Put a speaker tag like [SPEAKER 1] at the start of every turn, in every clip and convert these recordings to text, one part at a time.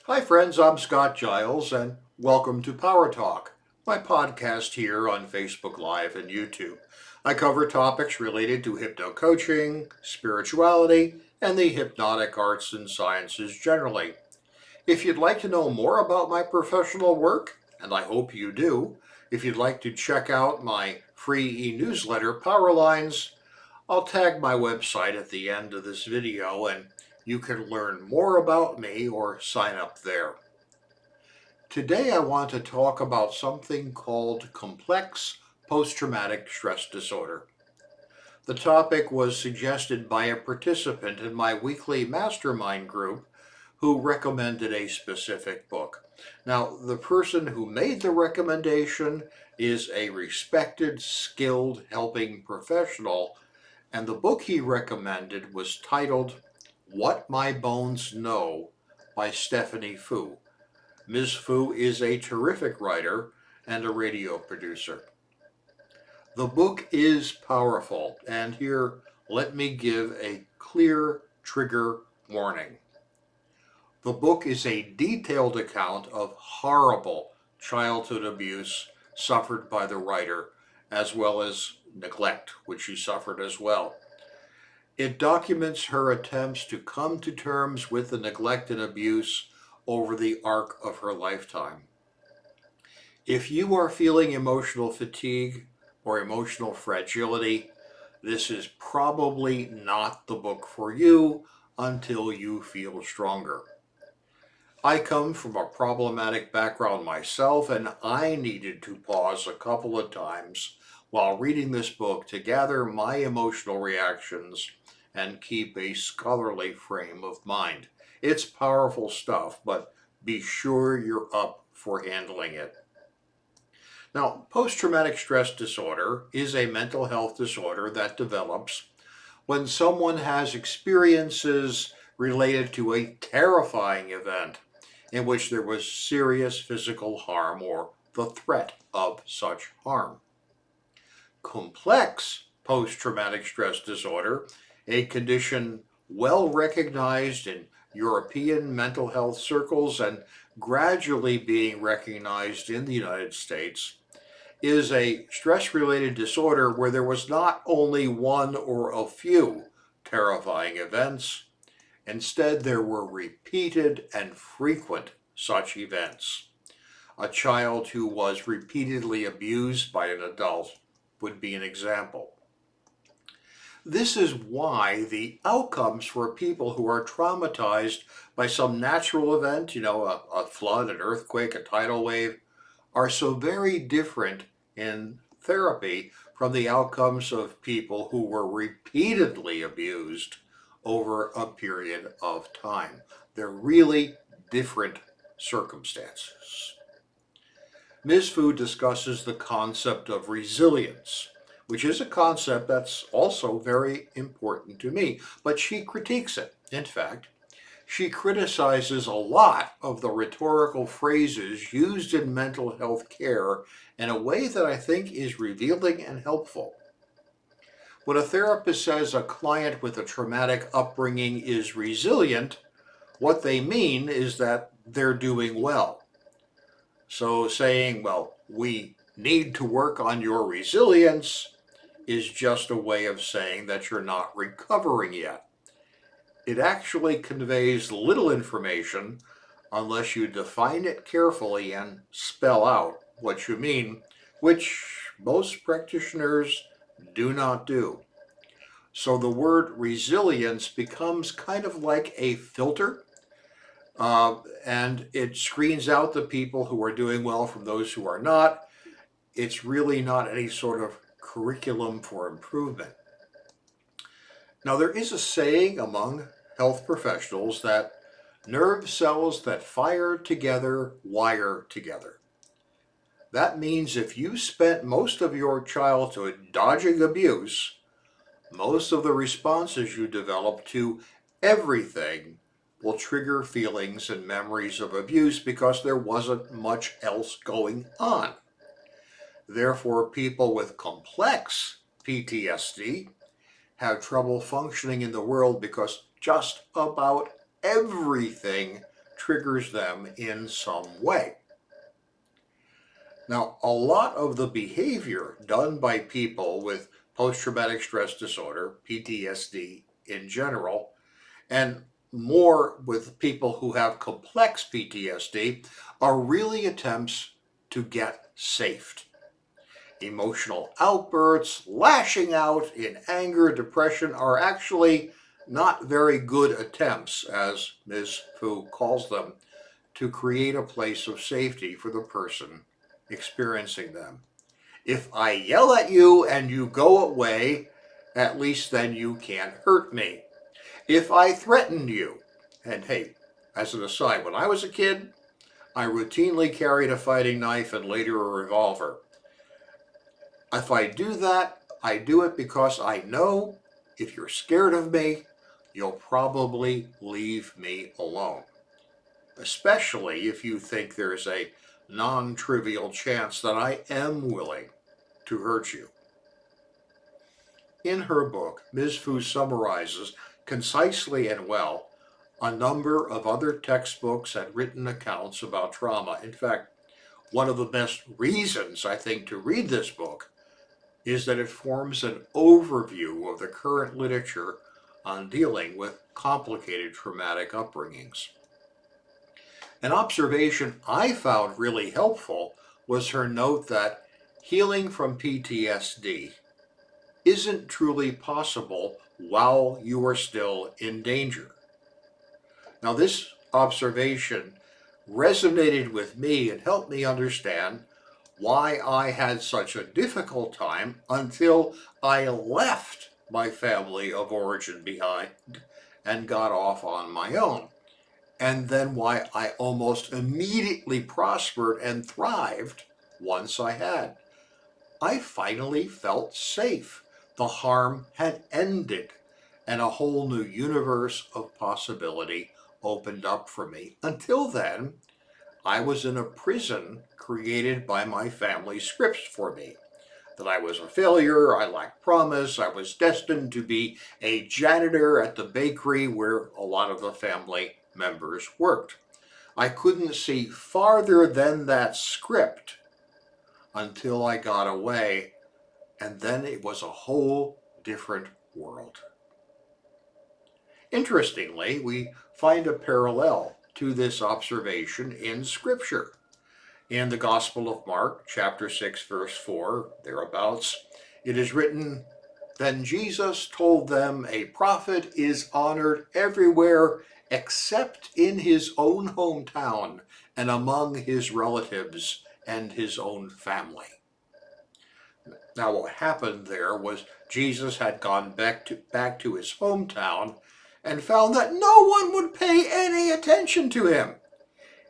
[SPEAKER 1] Hi, friends, I'm Scot Giles, and welcome to PowerTalk, my podcast here on Facebook Live and YouTube. I cover topics related to hypno-coaching, spirituality, and the hypnotic arts and sciences generally. If you'd like to know more about my professional work, and I hope you do, if you'd like to check out my free e-newsletter, Powerlines, I'll tag my website at the end of this video and you can learn more about me or sign up there. Today I want to talk about something called complex post-traumatic stress disorder. The topic was suggested by a participant in my weekly mastermind group who recommended a specific book. Now, the person who made the recommendation is a respected, skilled helping professional, and the book he recommended was titled What My Bones Know by Stephanie Fu. Ms. Fu is a terrific writer and a radio producer. The book is powerful, and here let me give a clear trigger warning. The book is a detailed account of horrible childhood abuse suffered by the writer, as well as neglect, which she suffered as well. It documents her attempts to come to terms with the neglect and abuse over the arc of her lifetime. If you are feeling emotional fatigue or emotional fragility, this is probably not the book for you until you feel stronger. I come from a problematic background myself, and I needed to pause a couple of times while reading this book to gather my emotional reactions and keep a scholarly frame of mind. It's powerful stuff, but be sure you're up for handling it. Now, post-traumatic stress disorder is a mental health disorder that develops when someone has experiences related to a terrifying event in which there was serious physical harm or the threat of such harm. Complex post-traumatic stress disorder, a condition well recognized in European mental health circles and gradually being recognized in the United States, is a stress-related disorder where there was not only one or a few terrifying events, instead there were repeated and frequent such events. A child who was repeatedly abused by an adult would be an example. This is why the outcomes for people who are traumatized by some natural event, a flood, an earthquake, a tidal wave, are so very different in therapy from the outcomes of people who were repeatedly abused over a period of time. They're really different circumstances. Ms. Fu discusses the concept of resilience, which is a concept that's also very important to me, but she critiques it. In fact, she criticizes a lot of the rhetorical phrases used in mental health care in a way that I think is revealing and helpful. When a therapist says a client with a traumatic upbringing is resilient, what they mean is that they're doing well. So saying, well, we need to work on your resilience is just a way of saying that you're not recovering yet. It actually conveys little information unless you define it carefully and spell out what you mean, which most practitioners do not do. So the word resilience becomes kind of like a filter, and it screens out the people who are doing well from those who are not. It's really not any sort of curriculum for improvement. Now, there is a saying among health professionals that nerve cells that fire together wire together. That means if you spent most of your childhood dodging abuse, most of the responses you develop to everything will trigger feelings and memories of abuse because there wasn't much else going on. Therefore, people with complex PTSD have trouble functioning in the world because just about everything triggers them in some way. Now, a lot of the behavior done by people with post-traumatic stress disorder, PTSD in general, and more with people who have complex PTSD, are really attempts to get safe. Emotional outbursts, lashing out in anger, depression are actually not very good attempts, as Ms. Fu calls them, to create a place of safety for the person experiencing them. If I yell at you and you go away, at least then you can't hurt me. If I threaten you, and hey, as an aside, when I was a kid, I routinely carried a fighting knife and later a revolver. If I do that, I do it because I know if you're scared of me, you'll probably leave me alone. Especially if you think there's a non-trivial chance that I am willing to hurt you. In her book, Ms. Fu summarizes concisely and well a number of other textbooks and written accounts about trauma. In fact, one of the best reasons, I think, to read this book is that it forms an overview of the current literature on dealing with complicated traumatic upbringings. An observation I found really helpful was her note that healing from PTSD isn't truly possible while you are still in danger. Now, this observation resonated with me and helped me understand why I had such a difficult time until I left my family of origin behind and got off on my own. And then why I almost immediately prospered and thrived once I had. I finally felt safe. The harm had ended, and a whole new universe of possibility opened up for me. Until then, I was in a prison created by my family's scripts for me. That I was a failure, I lacked promise, I was destined to be a janitor at the bakery where a lot of the family members worked. I couldn't see farther than that script until I got away, and then it was a whole different world. Interestingly, we find a parallel to this observation in Scripture. In the Gospel of Mark, chapter 6, verse 4, thereabouts, it is written, "Then Jesus told them, a prophet is honored everywhere except in his own hometown and among his relatives and his own family." Now, what happened there was Jesus had gone back to his hometown and found that no one would pay any attention to him.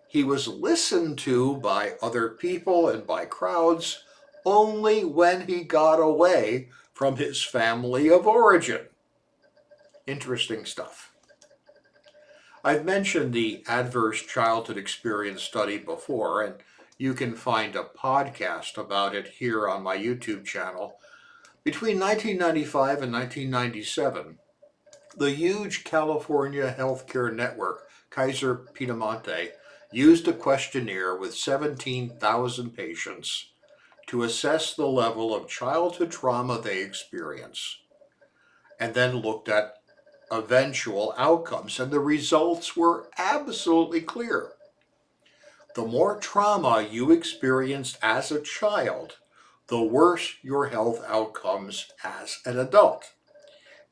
[SPEAKER 1] He was listened to by other people and by crowds only when he got away from his family of origin. Interesting stuff. I've mentioned the Adverse Childhood Experience study before, and you can find a podcast about it here on my YouTube channel. Between 1995 and 1997, the huge California healthcare network, Kaiser Permanente, used a questionnaire with 17,000 patients to assess the level of childhood trauma they experience, and then looked at eventual outcomes, and the results were absolutely clear. The more trauma you experienced as a child, the worse your health outcomes as an adult.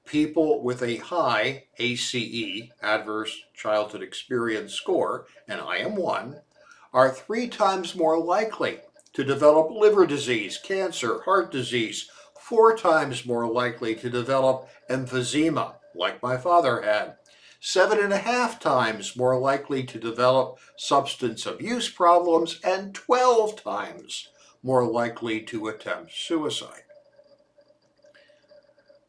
[SPEAKER 1] People with a high ACE, Adverse Childhood Experience score, and I am one, are 3 times more likely to develop liver disease, cancer, heart disease, 4 times more likely to develop emphysema, like my father had, 7.5 times more likely to develop substance abuse problems, and 12 times more likely to attempt suicide.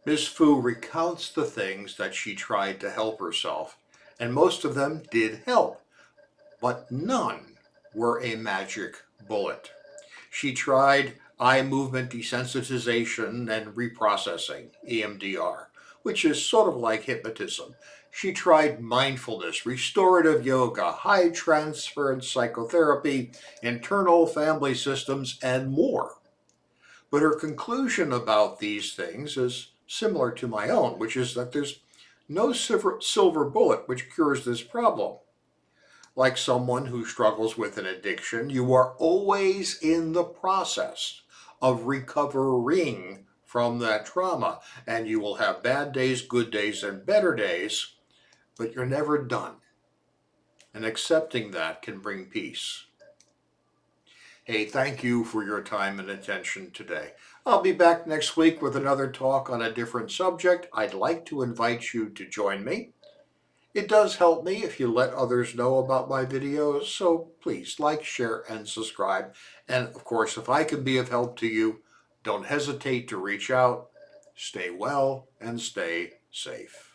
[SPEAKER 1] Ms. Fu recounts the things that she tried to help herself, and most of them did help, but none were a magic bullet. She tried eye movement desensitization and reprocessing, EMDR, which is sort of like hypnotism. She tried mindfulness, restorative yoga, high transference psychotherapy, internal family systems, and more. But her conclusion about these things is similar to my own, which is that there's no silver bullet which cures this problem. Like someone who struggles with an addiction, you are always in the process of recovering from that trauma. And you will have bad days, good days, and better days, but you're never done. And accepting that can bring peace. Hey, thank you for your time and attention today. I'll be back next week with another talk on a different subject. I'd like to invite you to join me. It does help me if you let others know about my videos, so please like, share, and subscribe. And of course, if I can be of help to you, don't hesitate to reach out. Stay well and stay safe.